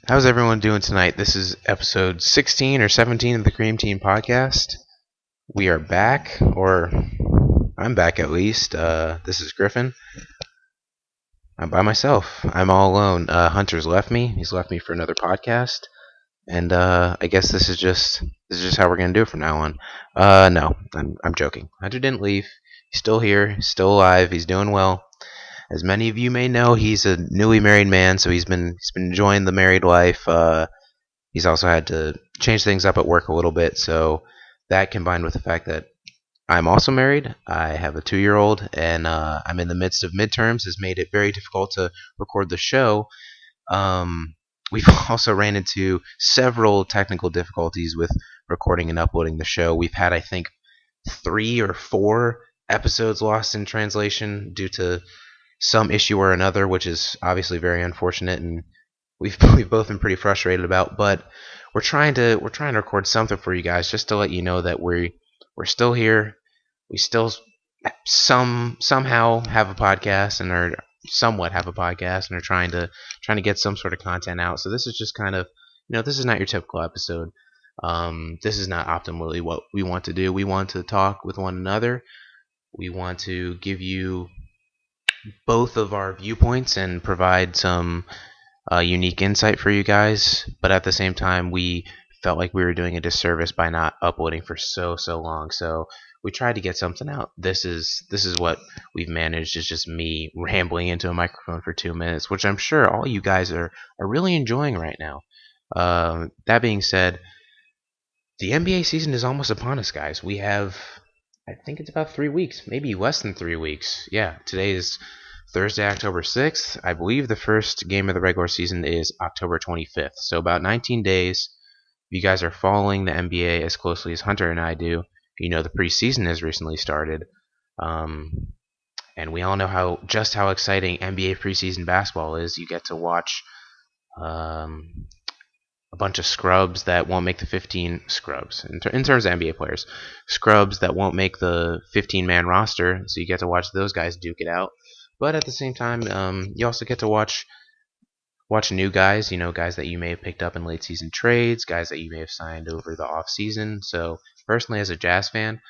How's everyone doing tonight? This is episode 16 or 17 of the Cream Team podcast. We are back, or I'm back at least. This is Griffin. I'm by myself. I'm all alone. Hunter's left me. He's left me for another podcast, and I guess this is just how we're gonna do it from now on. No, I'm joking. Hunter didn't leave. He's still here. He's still alive. He's doing well. As many of you may know, he's a newly married man, so he's been enjoying the married life. He's also had to change things up at work a little bit, so that combined with the fact that I'm also married, I have a 2-year-old, and I'm in the midst of midterms, has made it very difficult to record the show. We've also ran into several technical difficulties with recording and uploading the show. We've had, I think, 3 or 4 episodes lost in translation due to some issue or another, which is obviously very unfortunate, and we've both been pretty frustrated about. But we're trying to record something for you guys, just to let you know that we're still here. We still somehow have a podcast and are somewhat have a podcast and are trying to get some sort of content out. So this is just kind of, this is not your typical episode. This is not optimally what we want to do. We want to talk with one another. We want to give you both of our viewpoints and provide some unique insight for you guys, but at the same time we felt like we were doing a disservice by not uploading for so long, so we tried to get something out. This is what we've managed, is just me rambling into a microphone for 2 minutes, which I'm sure all you guys are really enjoying right now. That being said, the NBA season is almost upon us, guys. We have, I think it's about 3 weeks, maybe less than 3 weeks. Yeah, today is Thursday, October 6th. I believe the first game of the regular season is October 25th. So about 19 days. If you guys are following the NBA as closely as Hunter and I do, you know the preseason has recently started. And we all know how exciting NBA preseason basketball is. You get to watch a bunch of scrubs that won't make the 15 scrubs in terms of NBA players, scrubs that won't make the 15-man roster. So you get to watch those guys duke it out. But at the same time, you also get to watch new guys. Guys that you may have picked up in late season trades, guys that you may have signed over the off season. So personally, as a Jazz fan,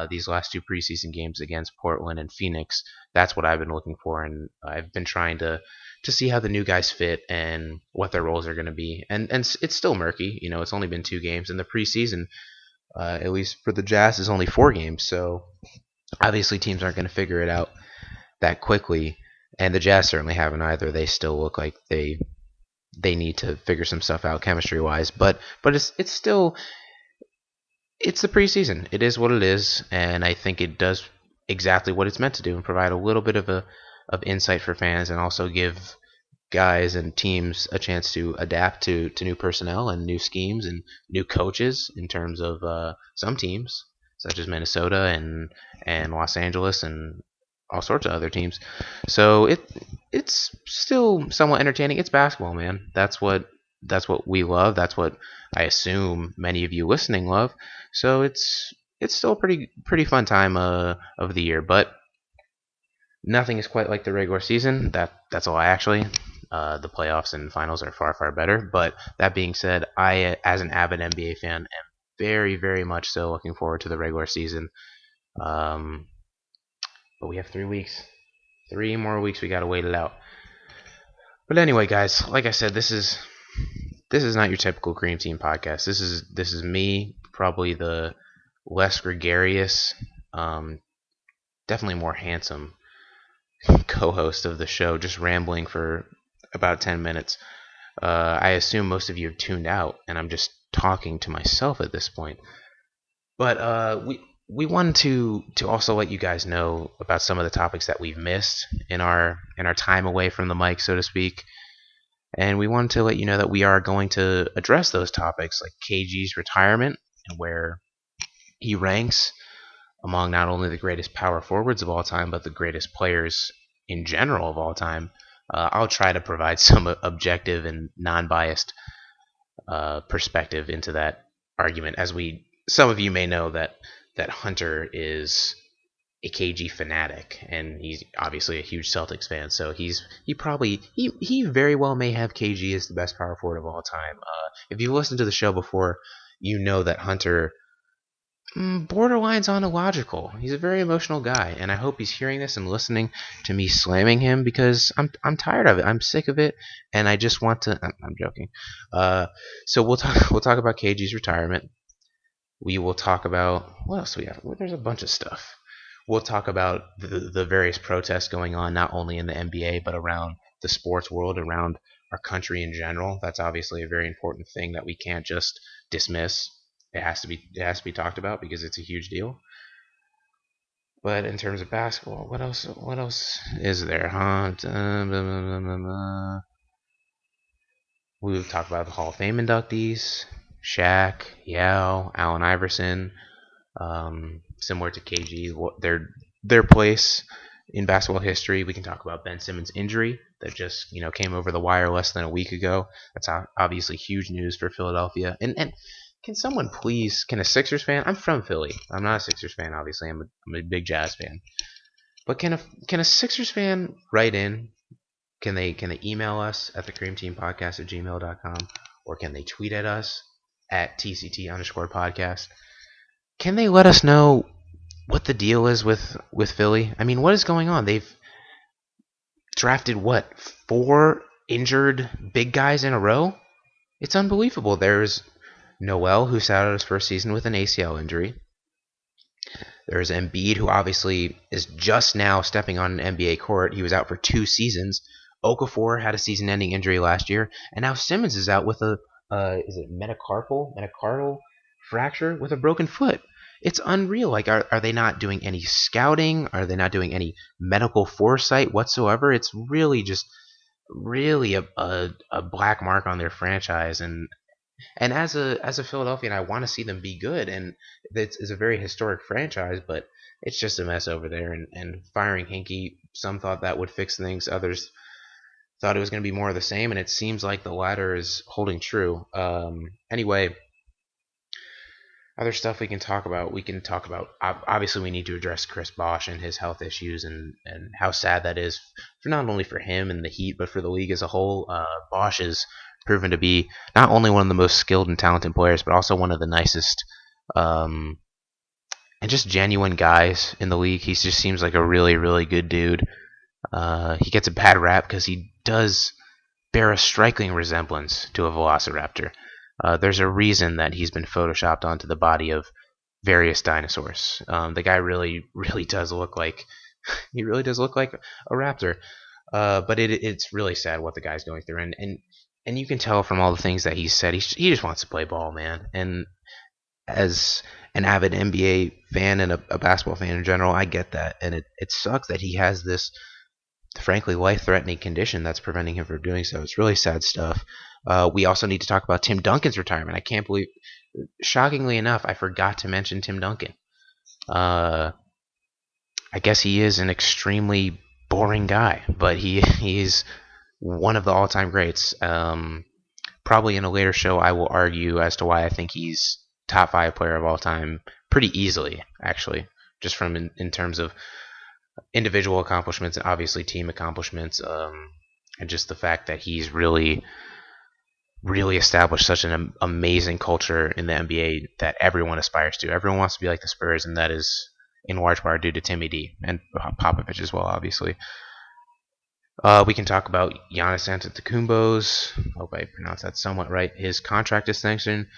these last 2 preseason games against Portland and Phoenix, that's what I've been looking for, and I've been trying to see how the new guys fit and what their roles are going to be. And it's still murky. It's only been 2 games, and the preseason, at least for the Jazz, is only 4 games. So obviously teams aren't going to figure it out that quickly, and the Jazz certainly haven't either. They still look like they need to figure some stuff out chemistry wise, but it's still, it's the preseason. It is what it is, and I think it does exactly what it's meant to do, and provide a little bit of insight for fans, and also give guys and teams a chance to adapt to new personnel and new schemes and new coaches in terms of some teams such as Minnesota and Los Angeles and all sorts of other teams. So it's still somewhat entertaining. It's basketball, man. That's what we love. That's what I assume many of you listening love. So it's still a pretty fun time of the year, but nothing is quite like the regular season. That's all. Actually, the playoffs and finals are far better. But that being said, I, as an avid NBA fan, am very much so looking forward to the regular season. But we have 3 weeks. 3 more weeks. We gotta wait it out. But anyway, guys, like I said, this is not your typical Cream Team podcast. This is me, probably the less gregarious, definitely more handsome co-host of the show, just rambling for about 10 minutes. I assume most of you have tuned out, and I'm just talking to myself at this point. But we wanted to also let you guys know about some of the topics that we've missed in our time away from the mic, so to speak. And we wanted to let you know that we are going to address those topics, like KG's retirement and where he ranks among not only the greatest power forwards of all time, but the greatest players in general of all time. I'll try to provide some objective and non-biased perspective into that argument, as some of you may know that Hunter is a KG fanatic, and he's obviously a huge Celtics fan. So he very well may have KG as the best power forward of all time. If you've listened to the show before, you know that Hunter borderline's on illogical. He's a very emotional guy, and I hope he's hearing this and listening to me slamming him, because I'm tired of it. I'm sick of it, and I just want to. I'm joking. So we'll talk about KG's retirement. We will talk about what else we have. Well, there's a bunch of stuff. We'll talk about the various protests going on, not only in the NBA but around the sports world, around our country in general. That's obviously a very important thing that we can't just dismiss. It has to be talked about because it's a huge deal. But in terms of basketball, what else is there, huh? We'll talk about the Hall of Fame inductees, Shaq, Yao, Allen Iverson, similar to KG, their place in basketball history. We can talk about Ben Simmons' injury that just came over the wire less than a week ago. That's obviously huge news for Philadelphia. And can someone please, can a Sixers fan? I'm from Philly. I'm not a Sixers fan, obviously. I'm a big Jazz fan. But can a Sixers fan write in? Can they email us at thecreamteampodcast@gmail.com, or can they tweet at us at TCT_podcast? Can they let us know what the deal is with Philly? I mean, what is going on? They've drafted 4 injured big guys in a row? It's unbelievable. There's Noel, who sat out his first season with an ACL injury. There's Embiid, who obviously is just now stepping on an NBA court. He was out for 2 seasons. Okafor had a season-ending injury last year, and now Simmons is out with a is it metacarpal fracture with a broken foot. It's unreal. Like, are they not doing any scouting? Are they not doing any medical foresight whatsoever? It's really a black mark on their franchise. And as a Philadelphian, I want to see them be good. And it's a very historic franchise, but it's just a mess over there. And firing Hinkie, some thought that would fix things. Others thought it was going to be more of the same. And it seems like the latter is holding true. Anyway, other stuff we can talk about. Obviously, we need to address Chris Bosh and his health issues and how sad that is, for not only for him and the Heat, but for the league as a whole. Bosh is proven to be not only one of the most skilled and talented players, but also one of the nicest and just genuine guys in the league. He just seems like a really, really good dude. He gets a bad rap because he does bear a striking resemblance to a velociraptor. There's a reason that he's been photoshopped onto the body of various dinosaurs. The guy really, really does look like a raptor. But it's really sad what the guy's going through, and you can tell from all the things that he said, he just wants to play ball, man. And as an avid NBA fan and a basketball fan in general, I get that, and it sucks that he has this, frankly, life-threatening condition that's preventing him from doing so. It's really sad stuff. We also need to talk about Tim Duncan's retirement. I can't believe, shockingly enough, I forgot to mention Tim Duncan. I guess he is an extremely boring guy, but he's one of the all-time greats. Probably in a later show, I will argue as to why I think he's top 5 player of all time pretty easily, actually, just from in terms of individual accomplishments and obviously team accomplishments, and just the fact that he's really, really established such an amazing culture in the NBA that everyone aspires to. Everyone wants to be like the Spurs, and that is in large part due to Timmy D and Popovich as well, obviously. We can talk about Giannis Antetokounmpo's, I hope I pronounced that somewhat right, his contract extension.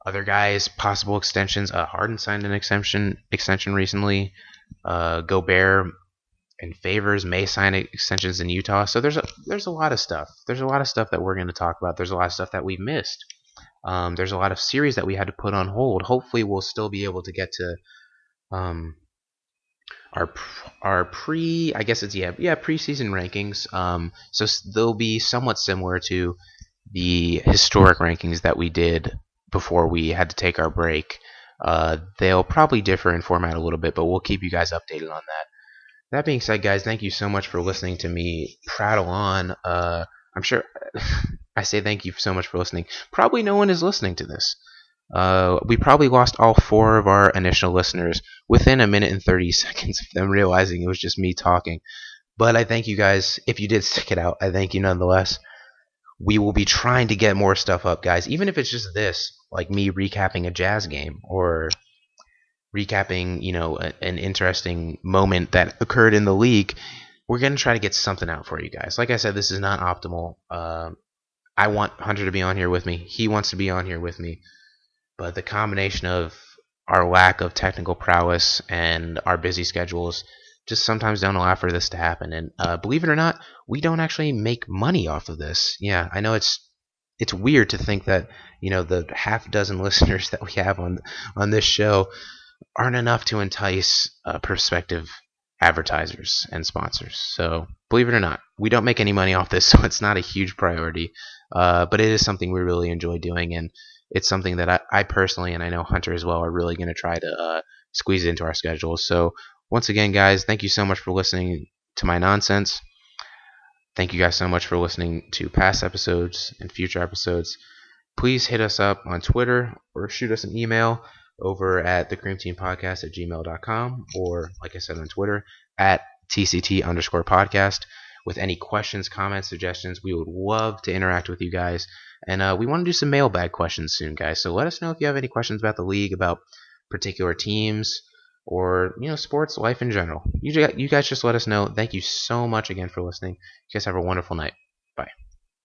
Other guys, possible extensions. Harden signed an extension recently. Gobert and Favors may sign extensions in Utah. So there's a lot of stuff. There's a lot of stuff that we're going to talk about. There's a lot of stuff that we've missed. There's a lot of series that we had to put on hold. Hopefully we'll still be able to get to our preseason rankings. So they'll be somewhat similar to the historic rankings that we did before we had to take our break. They'll probably differ in format a little bit, but we'll keep you guys updated on that. That being said, guys, thank you so much for listening to me prattle on. I'm sure I say thank you so much for listening. Probably no one is listening to this. We probably lost all 4 of our initial listeners within a minute and 30 seconds of them realizing it was just me talking. But I thank you guys. If you did stick it out, I thank you nonetheless. We will be trying to get more stuff up, guys. Even if it's just this, like me recapping a Jazz game or recapping, an interesting moment that occurred in the league. We're going to try to get something out for you guys. Like I said, this is not optimal. I want Hunter to be on here with me. He wants to be on here with me. But the combination of our lack of technical prowess and our busy schedules just sometimes don't allow for this to happen. And believe it or not, we don't actually make money off of this. Yeah, I know it's weird to think that the half dozen listeners that we have on this show aren't enough to entice prospective advertisers and sponsors. So believe it or not, we don't make any money off this, so it's not a huge priority. But it is something we really enjoy doing, and it's something that I personally, and I know Hunter as well, are really going to try to squeeze into our schedules. So once again, guys, thank you so much for listening to my nonsense. Thank you guys so much for listening to past episodes and future episodes. Please hit us up on Twitter or shoot us an email over at thecreamteampodcast@gmail.com, or like I said on Twitter at TCT_podcast with any questions, comments, suggestions. We would love to interact with you guys, and we want to do some mailbag questions soon, guys. So let us know if you have any questions about the league, about particular teams, or sports, life in general. You guys just let us know. Thank you so much again for listening. You guys have a wonderful night. Bye.